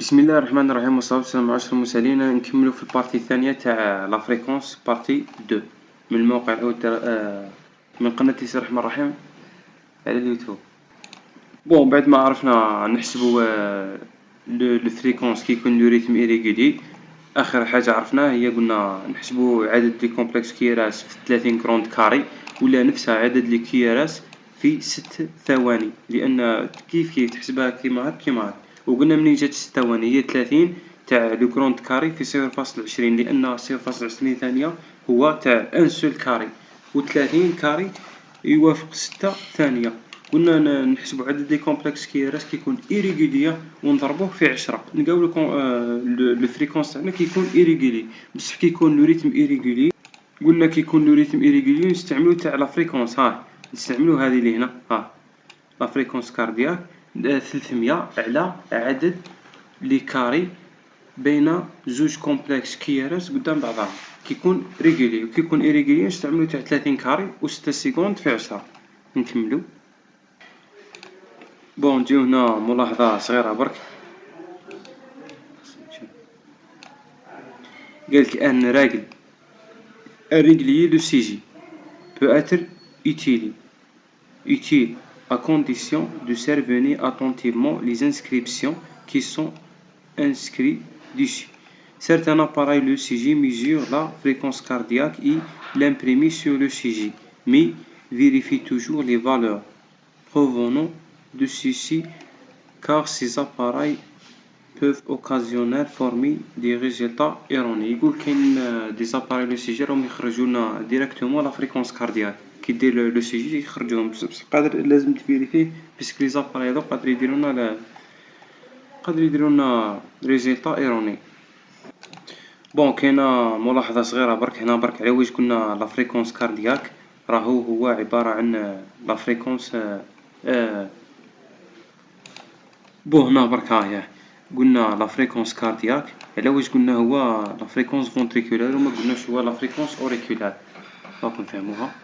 بسم الله الرحمن الرحيم والصلاة والسلام على أشرف المرسلين. نكملو في البارتي الثانية تاع لا فريكونس بارتي 2 من الموقع الأول من قناة تيسير الرحمن الرحيم على اليوتيوب. بون بعد ما عرفنا نحسبو لو فريكونس كي يكون لو ريتم إيريغولي، آخر حاجة عرفناها هي قلنا نحسبو عدد لي كومبلكس كيراس في 30 كروند كاري ولا نفسها عدد لي كيراس في 6 ثواني، لأن كيف تحسبها كيما هاك. وقلنا منين جات 6 ثواني هي 30 تاع لو كروند كاري في 0.20، لأن 0.20 ثانية هو تاع ان سول كاري، و30 كاري يوافق 6 ثانية. قلنا نحسبو عدد لي كومبلكس كيراس كيكون إيريغولي ونضربوه في 10 نلقاو لو فريكونس تاعنا كيكون إيريغولي. بصح كيكون لو ريتم إيريغولي، قلنا كيكون لو ريتم إيريغولي نستعملو تاع لا فريكونس، نستعملو هذه اللي هنا، لا فريكونس كاردياك 300 على عدد لي كاري بين زوج كومبلكس كيراس قدام بعضهم كيكون ريغولي. وكيكون إيريغولي نستعملو تاع 30 كاري و6 سيكوند في 10. نكملو. بون نجيو هنا ملاحظة صغيرة برك، قالك أن راجل الريغلي لو سيجي peut être utile à condition de surveiller attentivement les inscriptions qui sont inscrites dessus. Certains appareils le CG mesurent la fréquence cardiaque et l'impriment sur le CG, mais vérifient toujours les valeurs provenant de ceux-ci, car ces appareils peuvent occasionnellement former des résultats erronés. يقول كاين دي زاباري لو سي جي راهم يخرجوا لنا ديريكتومون لا فريكونس كاردياك، كي دير لو سي جي يخرجوهم، بصح قادر لازم تفيريفيه باسكو لي زاباري هذو قادر يديروا لنا ريزلتا ايروني. بون كاينه ملاحظه صغيره برك هنا برك على واش قلنا لا فريكونس كاردياك راهو هو عباره عن لا فريكونس بون هنا برك قلنا لا فريكونس كاردياك على واش قلنا هو لا فريكونس فونتريكولار وما قلناش هو لا فريكونس اوريكولار. راكم نفهموها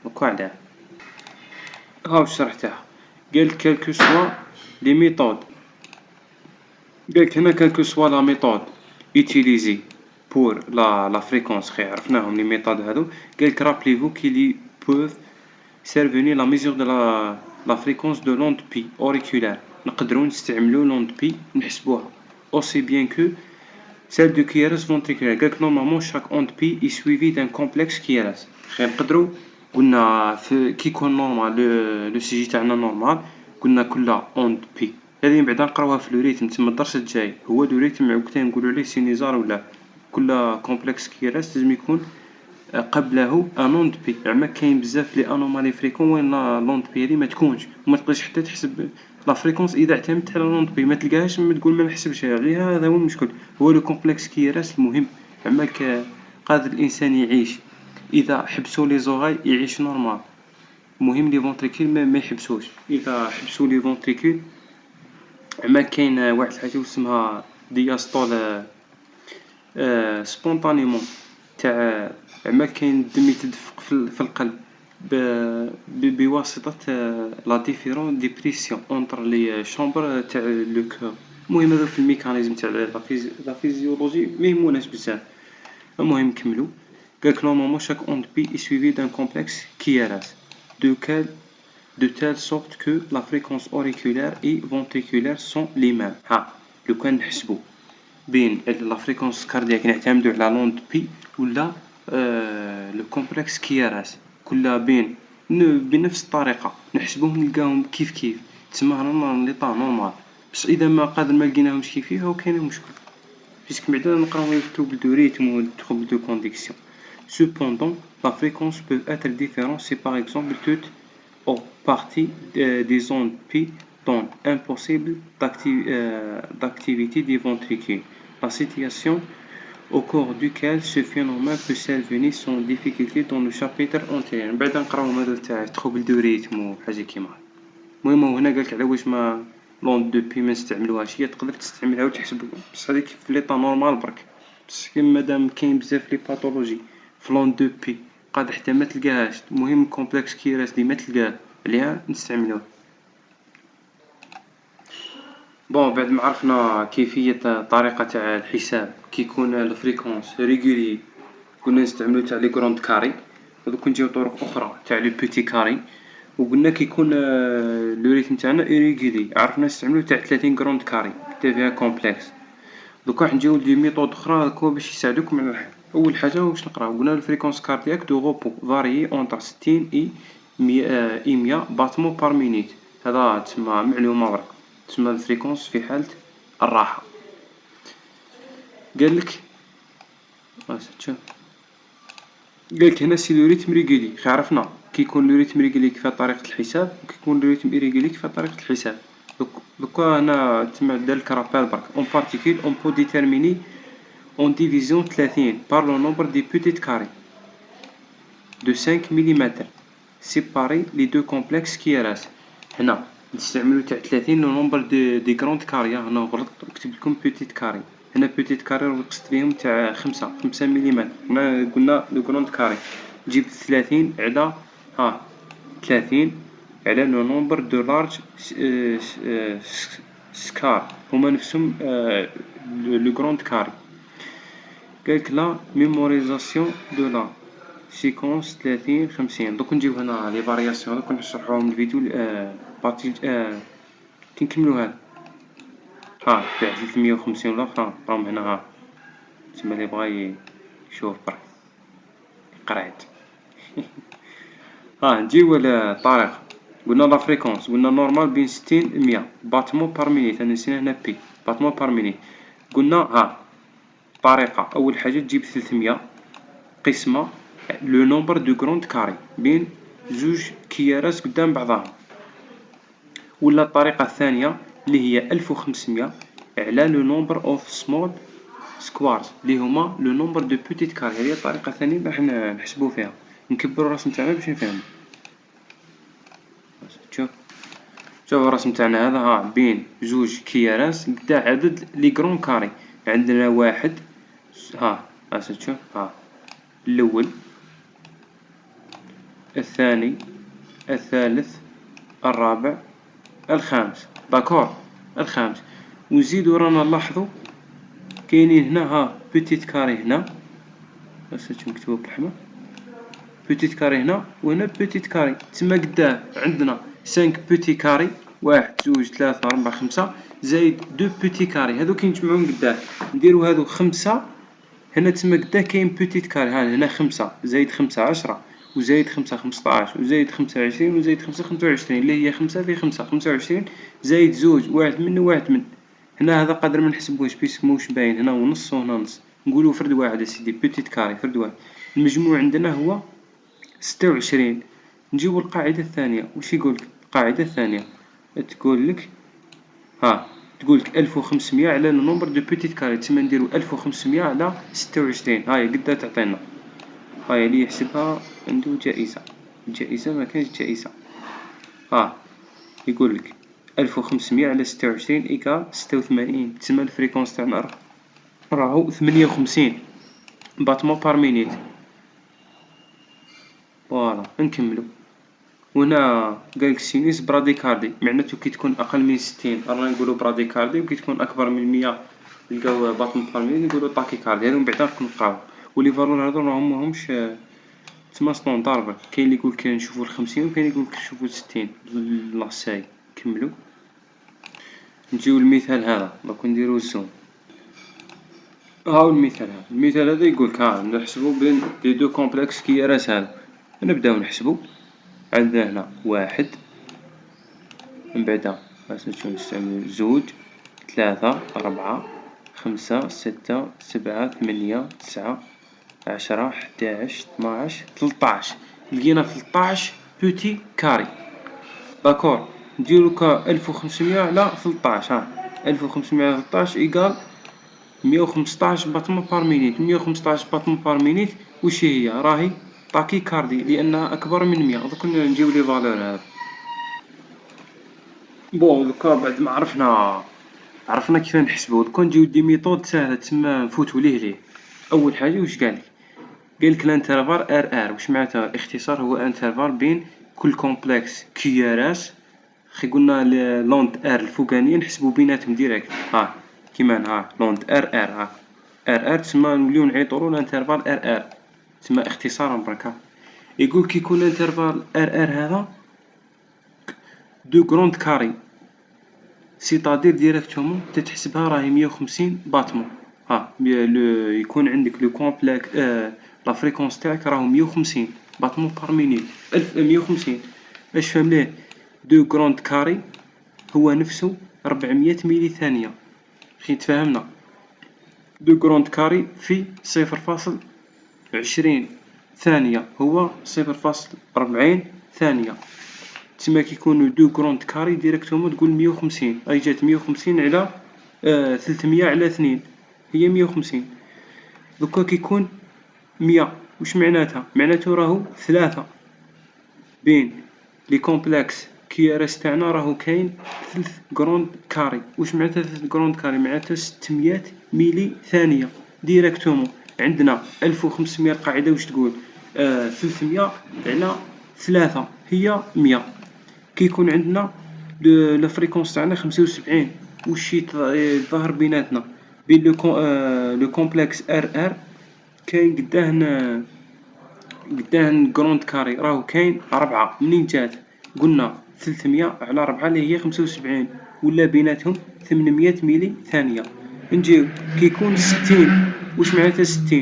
دوكا علاه هاو شرحتها. قال كالكو سوا لي ميثود، قالك هنا كالكو سوا لا ميثود utiliser pour la fréquence خي عرفناهم لي ميثود هادو. قالك rappelez-vous qu'ils peuvent servir la mesure de la fréquence de l'onde pi auriculaire. نقدروا نستعملوا لوند بي نحسبوها aussi bien que celle de كيراس ventriculaire. قالك normalement chaque onde pi est suivie d'un complexe كيراس. خير نقدروا قلنا كي يكون نورمال لو سي جي تاعنا نورمال، قلنا كل اوند بي هذه من بعد نقراوها في لو ريتم تما الدرس الجاي. هو لو ريتم وقتها نقولوا عليه سينيزار ولا كل كومبلكس كيراس لازم يكون قبله ان اوند بي. زعما كاين بزاف لي انومالي فريكون وين لوند بي هذه ما تكونش، وما تقدرش حتى تحسب لا فريكونس اذا اعتمدت على لوند بي، ما تلقاهاش ما تقول ما نحسبش عليها. هذا هو المشكل، هو لو كومبلكس كيراس المهم. زعما قادر الانسان يعيش اذا حبسوا لي زوغاي يعيش نورمال، المهم لي فونتريكول ما يحبسوش. اذا حبسوا لي فونتريكول زعما كاين واحد الحاجه اسمها دياستول سبونطانيمون تاع زعما كاين الدم يتدفق في القلب بواسطه لا ديفيرون دي بريسيون اونتر لي شامبر تاع لو كور. المهم هذا في الميكانيزم تاع لا فيزيولوجي ميهموناش بزاف. المهم نكملو. قالك normalement chaque onde pi est suivie d'un complexe KRS de telle sorte que la fréquence auriculaire et ventriculaire sont les mêmes. لو كان نحسبو بين لا فريكونس كاردياك نعتمدو على لوند بي ولا لو كومبلكس كيراس، كلها بنفس الطريقه نحسبوهم نلقاهم كيف تسمى رانا لي طا نورمال. بس اذا ما لقيناهمش كيف هو كاين مشكل، puisque بعدا نقراو لي trouble de rythme ou trouble de conduction. Cependant, la fréquence peut être différente si par exemple toute ou partie des ondes pi donne impossible d'activité des ventricules. La situation au cours duquel ce phénomène peut survenir sans difficulté dans le chapitre antérieur. بعدا نقراو هذا تاع trouble de rythme وحاجه كيما هكا. المهم هنا قالك على واش ما لوند دو بي ما نستعملوهاش، هي تقدر تستعملها وتحسب بصح هذيك في ليطا نورمال برك. بصح كيما مادام كاين بزاف لي باثولوجي في لوند دو بي قادر حتى ما تلقاهاش، المهم كومبلكس كيراس ديما تلقاه عليها نستعملوه. بون بعد ما عرفنا كيفية طريقة تاع الحساب كي يكون الفريكونس ريغولي قلنا نستعملو تاع لي كروند كاري، ودوك نجيو طرق أخرى تاع لو بوتي كاري، وقلنا كي يكون لو ريتم تاعنا إيريغولي عرفنا نستعملو تاع 30 كروند كاري حتى فيها كومبلكس. دوكا راح نجيو لدي ميثود أخرى هاكا باش يساعدوكم على الحل. أول حاجة واش نقراو قلنا الفريكونس كاردياك دو غوبو فاريي أونتر 60 إي 100 باتمون بار مينيت، هذا تسمى معلومة برك، تسمى الفريكونس في حالة الراحة. قالك قالك هنا سي لو ريتم ريغولي، خي عرفنا كي يكون لو ريتم ريغولي كيفاه طريقة الحساب، وكي يكون لو ريتم إيريغولي كيفاه طريقة الحساب. دوكا هنا تسمى دارلك رابال برك. اون بارتيكول اون بو ديتيرميني en division 30 par le nombre des petites carrés de 5 mm séparer les deux complexes qui restent. هنا نستعملو تاع 30 لو نومبر دي كروند كاري، هنا غلط كتب لكم بوتيت كاري، هنا بوتيت كاري قصدت بهم تاع 5 ملم، هنا قلنا لو كروند كاري جيب 30 على 30 على لو نومبر دو لارج سكار هما نفسهم لو كروند كاري. قالك لا ميموريزاسيون دو لا سيكونس 30 50. دوك نجيو هنا لي فارياسيون دوك نشرحوهم الفيديو بارتي كي نكملو هذا تاع 350 والاخرى راهم هنا تسمى لي بغا يشوف برك قرعت. نجيو للطريقة. قلنا لا فريكونس قلنا نورمال بين 60 100 باتمون بار مينيت، انا نسينا هنا بي باتمون بار مينيت. قلنا طريقة أول حاجة تجيب 300 قسمة لو نومبر دو كروند كاري بين زوج كيارات قدام بعضهم، ولا الطريقة الثانية اللي هي 1500 على لو نومبر اوف سمول سكوارز اللي هما لو نومبر دو بوتيت كاري. هذه الطريقة الثانية اللي راح نحسبو فيها، نكبرو الرسم تاعنا باش نفهمو. شوف الرسم تاعنا هذا بين زوج كيارات قدا عدد لي كرون كاري، عندنا واحد تشوف الأول الثاني الثالث الرابع الخامس، داكور الخامس. ونزيدو رانا نلاحظو كاينين هنا بوتيت كاري هنا مكتوبة بالأحمر، بوتيت كاري هنا وهنا بوتيت كاري، تما قداه عندنا 5 بوتي كاري، 1 2 3 4 5 زايد 2 بوتي كاري، هادو كي نجمعوهم قداه نديرو هادو 5. هنا تما قداه كاين بوتيت كاري، هنا 5 زايد 5 10 وزايد 5 15 وزايد 5 20 وزايد 5 25 اللي هي 5 في 5 25 زايد زوج واحد من وواحد من. هنا هذا قادر منحسبوهش بيسك موش باين، هنا ونص وهنا نص، نقولو فرد واحد اسيدي بوتيت كاري فرد واحد. المجموع عندنا هو 26. نجيو القاعدة الثانية، واش يقولك القاعدة الثانية؟ تقولك تقولك 1500 على لو نومبر دو بوتيت كاري، تسمى نديرو 1500 على 26. هاهي قدا تعطينا، هاهي اللي يحسبها عندو جائزة، جائزة مكانش جائزة. يقولك 1500 على 26 إيكال 86، تسمى الفريكونس تاعنا راهو 58 باتمون بار مينيت. فوالا نكملو. وهنا قالك سينوس براديكاردي، معناتو كي تكون أقل من 60 رانا نقولو براديكاردي، وكي تكون أكبر من 100 نلقاو باتمون بار مينيت نقولو طاكيكاردي. هادو من بعدا راكم نلقاوهم، ولي فالور هادو راهم ماهمش تسمى ستوندار برك، كاين اللي يقولك نشوفو 50 وكاين اللي يقولك نشوفو 60 لاصاي. نكملو. نجيو للمثال هذا دوك نديرو الزوم. هاو المثال هذا، المثال هذا يقولك نحسبو بين لي دو كومبلكس كيارات هادو. نبداو نحسبو. عندنا هنا واحد، من بعدا نستعملو زوج 3 4 5 6 7 8 9 10 11 12 13. لقينا 13 بوتي كاري، داكور. نديرو كا 1500 على 13، 1500 على 13 إيكال 115 باتمون بار مينيت. 115 باتمون بار مينيت وش هي؟ راهي طاكي كاردي لأنها أكبر من 100. دوك نجيو لي فالور هذا. بون دوكا بعد ما عرفنا كيف نحسبو، دوكا نجيو دي ميثود ساهلة تسمى نفوتو ليه. أول حاجة واش قالك؟ قالك الانترفال ار ار، واش معناتها؟ الاختصار هو انترفال بين كل كومبلكس كيارات خي قلنا لوند ار الفوقانية نحسبو بيناتهم ديريكت، ها كيما ها لوند ار ار، ها ار ار تسمى نوليو نعيطولو لانترفال ار ار، تسمى اختصارا برك. يقول كي يكون الانترفال ار ار هذا دو كروند كاري، سيتادير ديريكتومون تتحسبها راهي 150 باتمون. ها يكون عندك لو كومبلكس لا فريكونس تاعك راهو 150 باتمون بار مينيت، 1150. اش فهم ليه؟ دو كروند كاري هو نفسه 400 ميلي ثانية. خي تفاهمنا؟ دو كروند كاري في 0.20 ثانية هو 0.40 ثانية. تسمى كي يكونو دو كروند كاري ديريكتومون تقول 150، اي جات 150 على 300 على 2 هي 150. دوكا كي يكون 100 واش معناتها؟ معناتو راهو 3 بين لي كومبلكس كي ار اس تاعنا راهو كاين 3 كروند كاري. واش معناتها 3 كروند كاري؟ معناتها 600 ميلي ثانية ديريكتومون. عندنا 1500 القاعدة واش تقول؟ 300 على 3 هي 100. كي يكون عندنا لا فريكونس تاعنا 75، واش يتظاهر بيناتنا؟ بين لو كومبلكس ار ار كاين قداه كروند كاري راهو كاين 4. منين جات؟ قلنا 300 على 4 اللي هي 75، ولا بيناتهم 800 ميلي ثانية. نجيو كي يكون 60، واش معناتها 60؟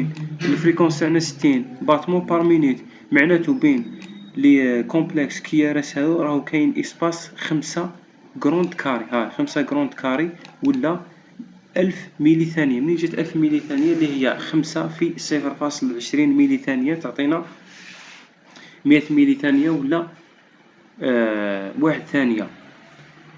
الفريكونس تاعنا 60 باتمون بار مينيت، معناتو بين لي كومبلكس كي ار اس هادو راهو كاين اسباس 5 كروند كاري. ها 5 كروند كاري ولا 1000 ميلي ثانية. منين جات 1000 ميلي ثانية؟ اللي هي 5 في 0.20 ميلي ثانية تعطينا 100 ميلي ثانية ولا 1 ثانية.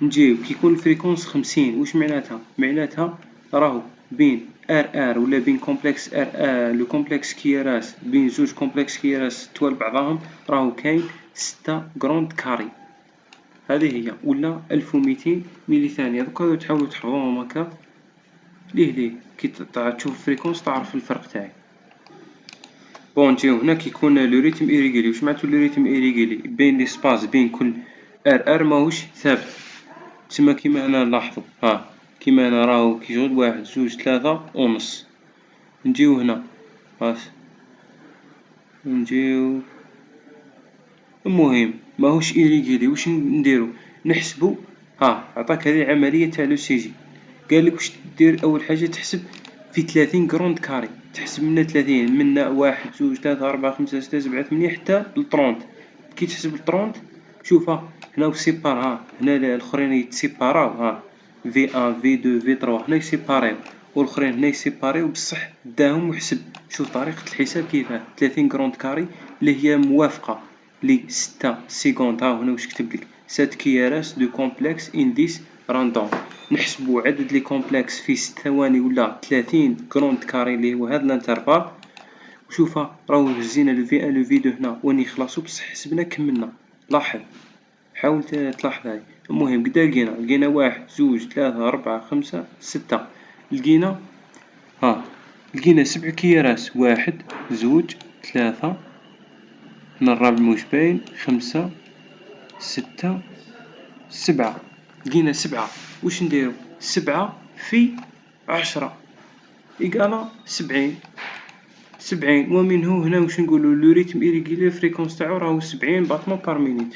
نجيو كي يكون الفريكونس 50، واش معناتها؟ معناتها راهو بين ار ار ولا بين كومبلكس ار لو كومبلكس كي ار اس، بين زوج كومبلكس كي ار اس توال بعضاهم راهو كاين 6 كروند كاري. هذه هي ولا 1200 ميلي ثانية. دوكا تحاولوا تحفظوهم هكا ليه كي تشوف الفريكونس تعرف الفرق تاعي. بون نجيو هنا كي يكون لو ريتم ايريغولي. واش معناتو لو ريتم ايريغولي؟ بين لي سباس بين كل ار ماهوش ثابت. تسمى كيما هنا نلاحظو، ها كيما هنا راهو كي يشغل 1 2 3 ونص. نجيو هنا نجيو، المهم ماهوش ايريغولي. واش نديرو؟ نحسبو. عطاك هذه العملية تاع لو سي جي. قالك واش دير؟ اول حاجة تحسب في 30 كروند كاري، تحسب من 30 من 1 2 3 4 5 6 7 8 حتى ل 30. كي تحسب ل 30 شوف هنا وسيبار، هنا الاخرين يتسيباراو، في 1 في 2 في 3 هنا يسيباريو، والاخرين هنا يسيباريو بصح داهم وحسب. شوف طريقة الحساب كيفاه. 30 كروند كاري اللي هي موافقة ل 6 سيكوند. هنا واش كتبلك 7 كي ار اس دو كومبلكس انديس راندوم. نحسبو عدد لي كومبلكس في 6 ثواني ولا 30 كروند كاري اللي هو هذا الانترفال. وشوف راهو هزينا لو في 1 لو في 2 هنا وين يخلصو، بصح حسبنا كملنا. لاحظ، حاول تلاحظ هاي. المهم قدا لقينا 1 2 3 4 5 6. لقينا لقينا 7 كيراس، 1 2 3 هنا الرابع موش باين، 5 6 7. لقينا 7. واش نديرو؟ 7 في 10 إيكالا 70. ومنه هنا واش نقولو لو ريتم ايريغولي فريكونس تاعو راهو 70 باتمون بار مينيت.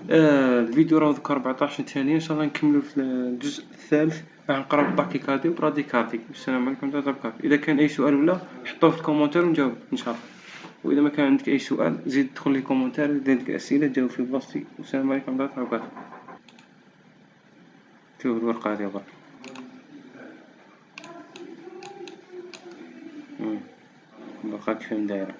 الفيديو راهو دوكا 14 ثانية. ان شاء الله نكملو في الجزء الثالث راح نقراو الطاكيكاردي وبراديكاردي. السلام عليكم ورحمة الله وبركاته. اذا كان اي سؤال ولا حطوه في الكومونتير ونجاوب ان شاء الله. واذا ما كان عندك اي سؤال زيد دخل لي كومونتير، اذا عندك اسئله جاوب في بلاصتي. والسلام عليكم ورحمة الله وبركاته. شوف الورقة هذه برك بقى كيف دايرة.